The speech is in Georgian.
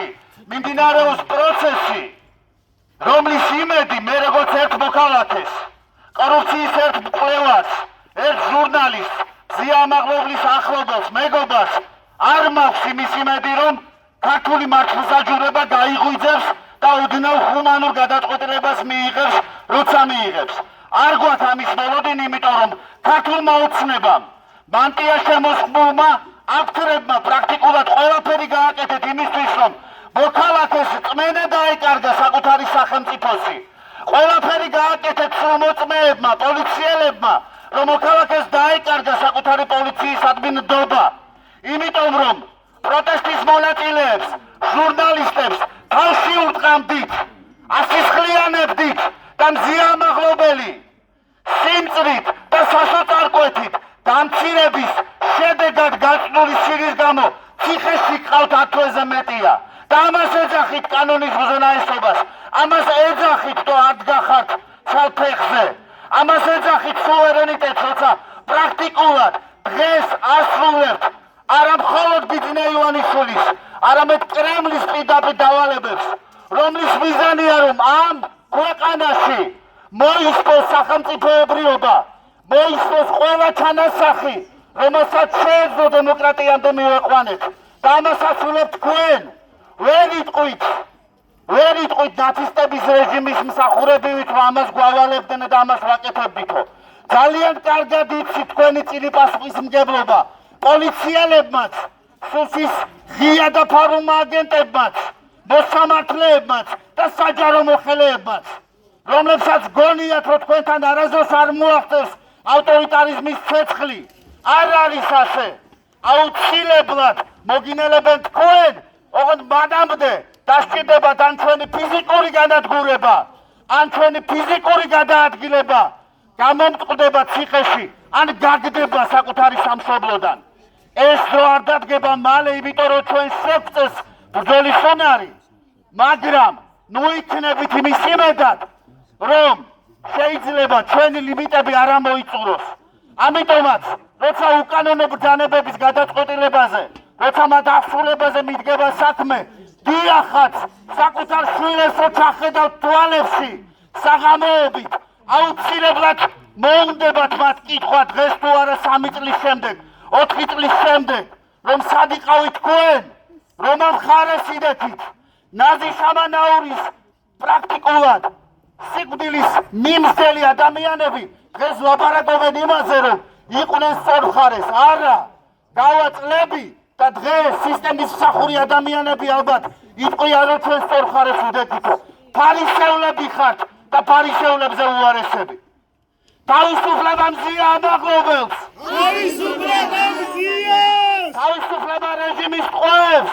ოჯახი მიმდინარეობს პროცესი, რომლის იმედი მე როგორც ერთ მოქალაქეს, კორუფციის ერთ მკვლევარს, ერთ ჟურნალისტს, ზიამაღლობლის ახლობელს, მეგობარს არ მაქვს იმის იმედი, რომ ქართული მართლმსაჯულება გაიღვიძებს და ოდნავ ჰუმანურ გადაწყვეტილებას მიიღებს, როცა მიიღებს. არ გვაქვს ამის მოლოდინი, იმიტომ რომ ქართულმა ოცნებამ, მანტია შემოსხმულმა აქტრებმა პრაქტიკულად ყველაფერი გააკეთეთ იმისთვის, რომ მოქალაქეს წმენა დაეკარგა საკუთარი სახელმწიფოსი. ყველაფერი გააკეთეთ სრულმოწმეებმა, პოლიციელებმა, რომ მოქალაქეს დაეკარგა საკუთარი პოლიციისადმი ნდობა. იმიტომ რომ პროტესტის მონაწილეებს, ჟურნალისტებს თავში ურტყამდით, ასისხლიანებდით და მზიამაღლობელი სიმწრით და სასოწარკვეთით დამცირების შედეგად გაწნული სირის გამო ციხეში ყავთ 10 თვეზე მეტია და ამას ეძახით კანონის უზენაესობას, ამას ეძახით თუ არ დგახართ ცალფეხზე, ამას ეძახით სუვერენიტეტს, როცა პრაქტიკულად დღეს ასრულებთ არა მხოლოდ ბიძინა ივანიშვილის, არამედ კრემლის პირდაპირ დავალებებს, რომლის მიზანია რომ ამ ქვეყანაში მოისწოს სახელმწიფოებრიობა, მოისწოს ყველა ჩანასახი, რომელსაც შეეძლო დემოკრატიამდე მივეყვანეთ და ამას ასრულებთ თქვენ. ვერ იტყვით ნაცისტების რეჟიმის მსახურებივით, რომ ამას გვავალებდნენ და ამას ვაკეთებდითო. ძალიან კარგად იცით თქვენი წილი პასუხისმგებლობა პოლიციელებმაც, სუსის ღია და ფარულმა აგენტებმაც, მოსამართლეებმაც და საჯარო მოხელეებმაც, რომლებსაც გონიათ, რომ თქვენთან არასდროს არ მოახდენს ავტორიტარიზმის ცეცხლი. არ არის ასე. აუცილებლად მოგინელებენ თქვენ, ოღონდ მანამდე დასჭირდებათ ან ჩვენი ფიზიკური განადგურება, ან ჩვენი ფიზიკური გადაადგილება, გამომტყდება ციხეში, ან გაგდება საკუთარი სამშობლოდან. ეს დრო არ დადგება მალე, იმიტომ რომ ჩვენ შევწეს ბრძოლის უნარი, მაგრამ ნუ იქნებით იმის იმედად, რომ შეიძლება ჩვენი ლიმიტები არ ამოიწუროს. ამიტომაც, როცა უკანონო ბრძანებების გადაწყვეტილებაზე, როცა მათ აღსრულებაზე მიდგება საქმე, დიახაც საკუთარ შვილებს რო ჩახედავთ თვალებში საღამოობით, აუცილებლად მოუნდებათ მათ კითხვა დღეს თუ არა 3 წლის შემდეგ, 4 წლის შემდეგ, რომ სად იყავით თქვენ, რომ ამ მხარეს იდეთით. ნაზი შამანაურის პრაქტიკულად სიკვდილის მიმსდელი ადამიანები დღეს ლაპარაკობენ იმაზე, რომ იყვნენ სწორ მხარეს. არა, გავაწლები და დღეს სისტემის მსახური ადამიანები ალბათ იტყვიან, რომ ჩვენ სწორ მხარეს ვდეთითო. ფარისევლები ხართ და ფარისევლებზე უარესები. თავისუფლება მზიამაღლობელს! თავისუფლება რეჟიმის ტყვეებს!